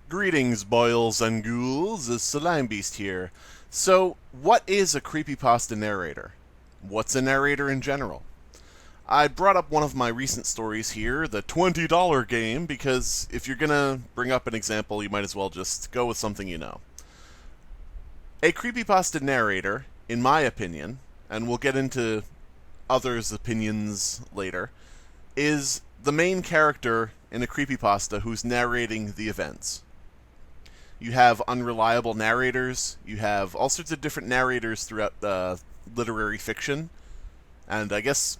Greetings, boils and ghouls, it's Slimebeast here. So, what is a creepypasta narrator? What's a narrator in general? I brought up one of my recent stories here, the $20 game, because if you're gonna bring up an example, you might as well just go with something you know. A creepypasta narrator, in my opinion, and we'll get into others' opinions later, is the main character in a creepypasta who's narrating the events. You have unreliable narrators, you have all sorts of different narrators throughout literary fiction, and I guess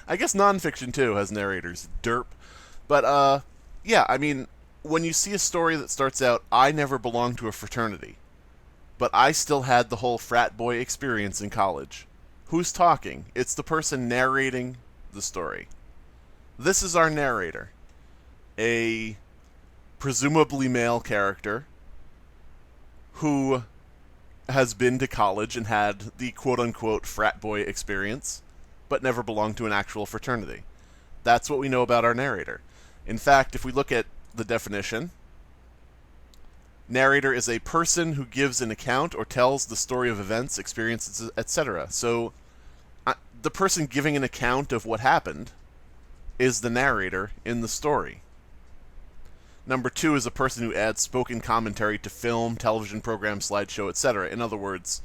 I guess nonfiction too has narrators. Derp. But yeah, I mean, when you see a story that starts out, I never belonged to a fraternity, but I still had the whole frat boy experience in college. Who's talking? It's the person narrating the story. This is our narrator. A presumably male character who has been to college and had the quote-unquote frat boy experience, but never belonged to an actual fraternity. That's what we know about our narrator. In fact, if we look at the definition, narrator is a person who gives an account or tells the story of events, experiences, etc. So, the person giving an account of what happened is the narrator in the story. Number two is a person who adds spoken commentary to film, television program, slideshow, etc. In other words,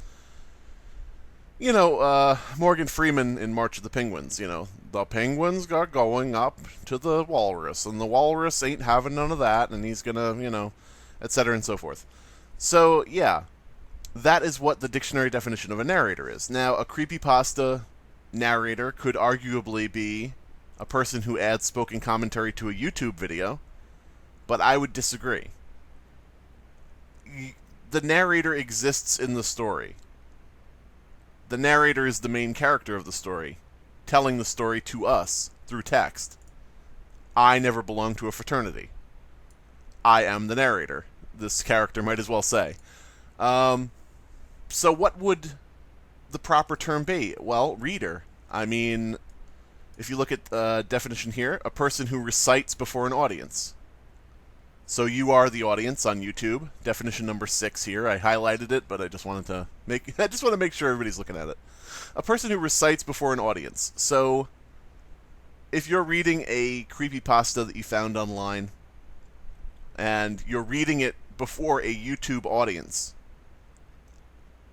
Morgan Freeman in March of the Penguins, the penguins got going up to the walrus, and the walrus ain't having none of that, and he's gonna, etc. and so forth. So, yeah, that is what the dictionary definition of a narrator is. Now, a creepypasta narrator could arguably be a person who adds spoken commentary to a YouTube video, but I would disagree. The narrator exists in the story. The narrator is the main character of the story, telling the story to us through text. I never belonged to a fraternity. I am the narrator, this character might as well say. So what would the proper term be? Well, reader. I mean, if you look at the definition here, a person who recites before an audience. So you are the audience on YouTube. Definition number 6 here. I highlighted it, but I just want to make sure everybody's looking at it. A person who recites before an audience. So if you're reading a creepypasta that you found online and you're reading it before a YouTube audience,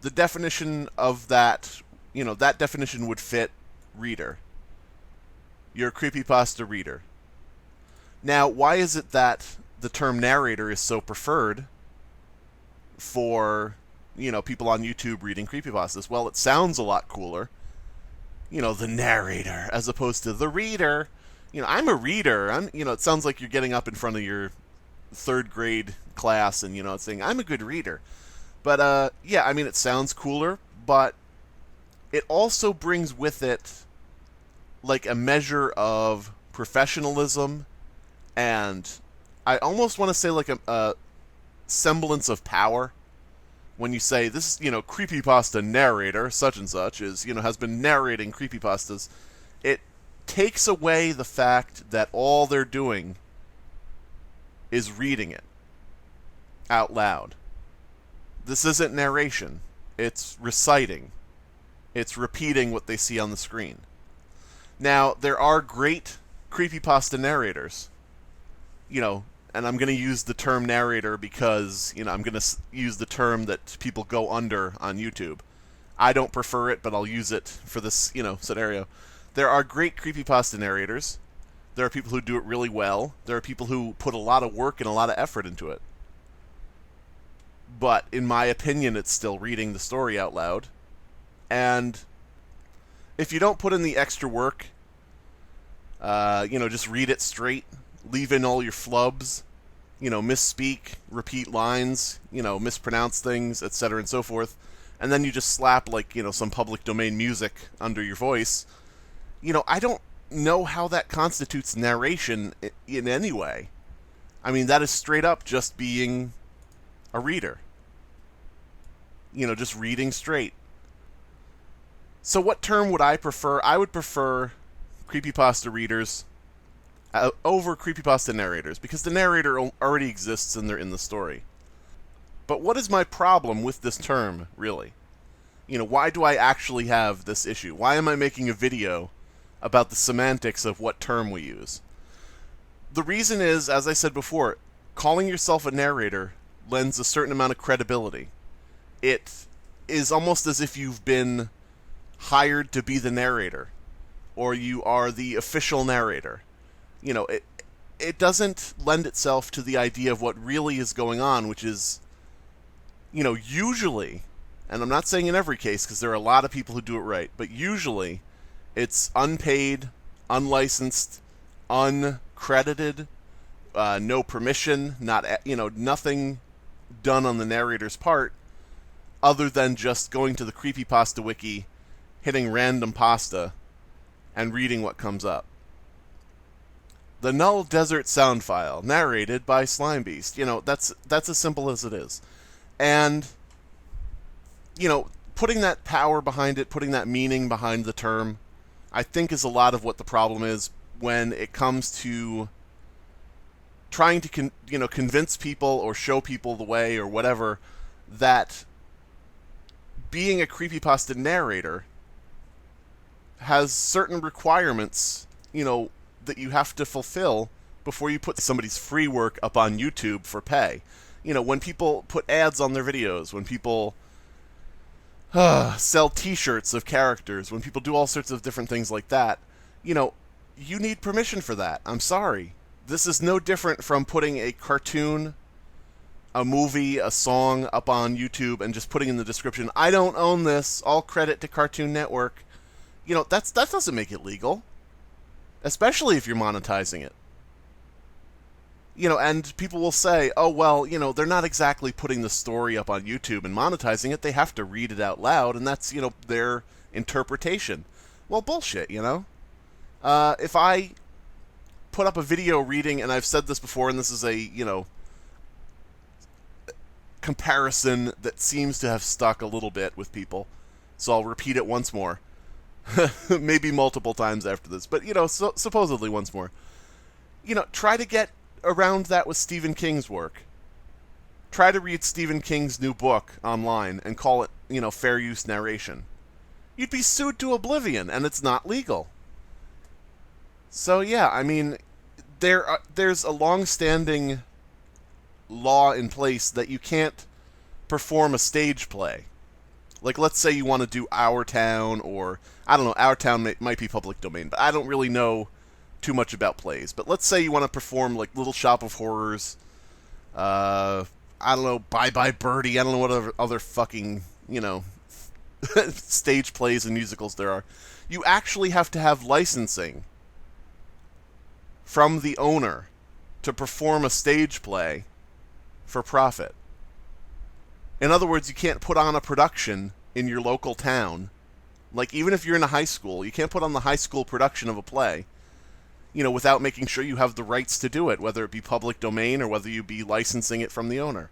the definition of that, that definition would fit reader. You're a creepypasta reader. Now, why is it that the term narrator is so preferred for, people on YouTube reading creepypastas? Well, it sounds a lot cooler. The narrator, as opposed to the reader. I'm a reader. It sounds like you're getting up in front of your third grade class and, saying, I'm a good reader. But, yeah, I mean, it sounds cooler, but it also brings with it, like, a measure of professionalism and I almost want to say like a semblance of power when you say this, creepypasta narrator, such and such, is, has been narrating creepypastas. It takes away the fact that all they're doing is reading it out loud. This isn't narration. It's reciting. It's repeating what they see on the screen. Now, there are great creepypasta narrators, and I'm going to use the term narrator because, I'm going to use the term that people go under on YouTube. I don't prefer it, but I'll use it for this, scenario. There are great creepypasta narrators. There are people who do it really well. There are people who put a lot of work and a lot of effort into it. But, in my opinion, it's still reading the story out loud. And if you don't put in the extra work, just read it straight, leave in all your flubs, misspeak, repeat lines, mispronounce things, etc. and so forth, and then you just slap, some public domain music under your voice, I don't know how that constitutes narration in any way. I mean, that is straight up just being a reader. Just reading straight. So what term would I prefer? I would prefer creepypasta readers over creepypasta narrators, because the narrator already exists and they're in the story. But what is my problem with this term, really? Why do I actually have this issue? Why am I making a video about the semantics of what term we use? The reason is, as I said before, calling yourself a narrator lends a certain amount of credibility. It is almost as if you've been hired to be the narrator, or you are the official narrator. It doesn't lend itself to the idea of what really is going on, which is, usually, and I'm not saying in every case because there are a lot of people who do it right, but usually it's unpaid, unlicensed, uncredited, no permission, nothing done on the narrator's part other than just going to the Creepypasta wiki, hitting random pasta, and reading what comes up. The Null Desert sound file, narrated by Slimebeast. That's as simple as it is. And, putting that power behind it, putting that meaning behind the term, I think is a lot of what the problem is when it comes to trying to convince people or show people the way or whatever that being a creepypasta narrator has certain requirements, that you have to fulfill before you put somebody's free work up on YouTube for pay. When people put ads on their videos, when people sell t-shirts of characters, when people do all sorts of different things like that, you need permission for that. I'm sorry. This is no different from putting a cartoon, a movie, a song up on YouTube and just putting in the description, I don't own this, all credit to Cartoon Network. That doesn't make it legal. Especially if you're monetizing it. And people will say, oh, well, they're not exactly putting the story up on YouTube and monetizing it. They have to read it out loud, and that's, their interpretation. Well, bullshit, If I put up a video reading, and I've said this before, and this is a, comparison that seems to have stuck a little bit with people, so I'll repeat it once more. Maybe multiple times after this, but, supposedly once more. Try to get around that with Stephen King's work. Try to read Stephen King's new book online and call it, fair use narration. You'd be sued to oblivion, and it's not legal. So, yeah, there's a long-standing law in place that you can't perform a stage play. Like, let's say you want to do Our Town, or, I don't know, Our Town might be public domain, but I don't really know too much about plays. But let's say you want to perform, like, Little Shop of Horrors, I don't know, Bye Bye Birdie, I don't know what other fucking, stage plays and musicals there are. You actually have to have licensing from the owner to perform a stage play for profit. In other words, you can't put on a production in your local town. Like, even if you're in a high school, you can't put on the high school production of a play, without making sure you have the rights to do it, whether it be public domain or whether you be licensing it from the owner.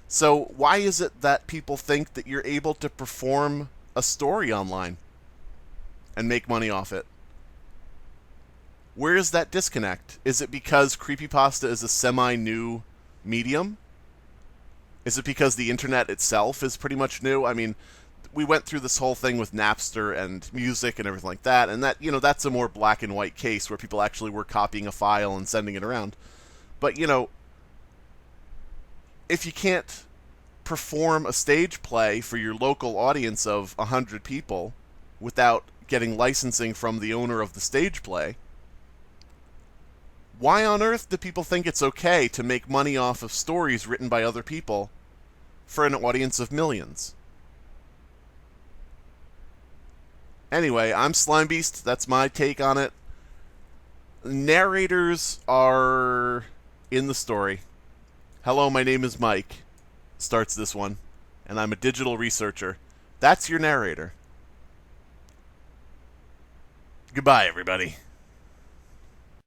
So why is it that people think that you're able to perform a story online and make money off it? Where is that disconnect? Is it because creepypasta is a semi-new medium? Is it because the internet itself is pretty much new? We went through this whole thing with Napster and music and everything like that, and that, that's a more black and white case where people actually were copying a file and sending it around. But, if you can't perform a stage play for your local audience of 100 people without getting licensing from the owner of the stage play, why on earth do people think it's okay to make money off of stories written by other people for an audience of millions? Anyway, I'm Slimebeast. That's my take on it. Narrators are in the story. Hello, my name is Mike. Starts this one. And I'm a digital researcher. That's your narrator. Goodbye, everybody.